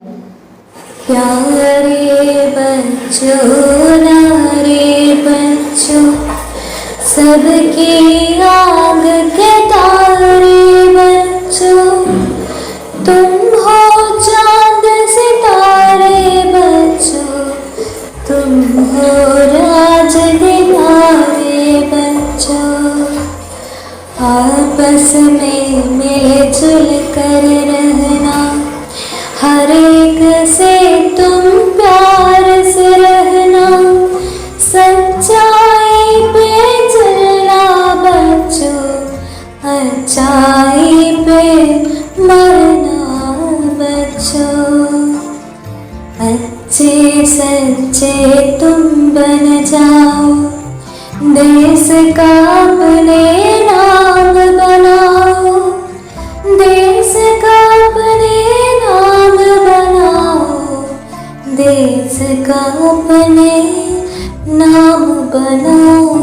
प्यारे बच्चों सबकी आग के तारे बच्चों, तुम हो चांद सितारे बच्चों, तुम हो राज दिवारे बच्चों। आपस में मिलजुल कर रहना, हर एक से तुम प्यार से रहना, सच्चाई पे चलना बच्चों, अच्छाई पे मरना बच्चों। अच्छे सच्चे तुम बन जाओ, देश का अपने नाम बनाओ, देश का अपने नाम बनाओ, देश का अपने नाम बनाओ।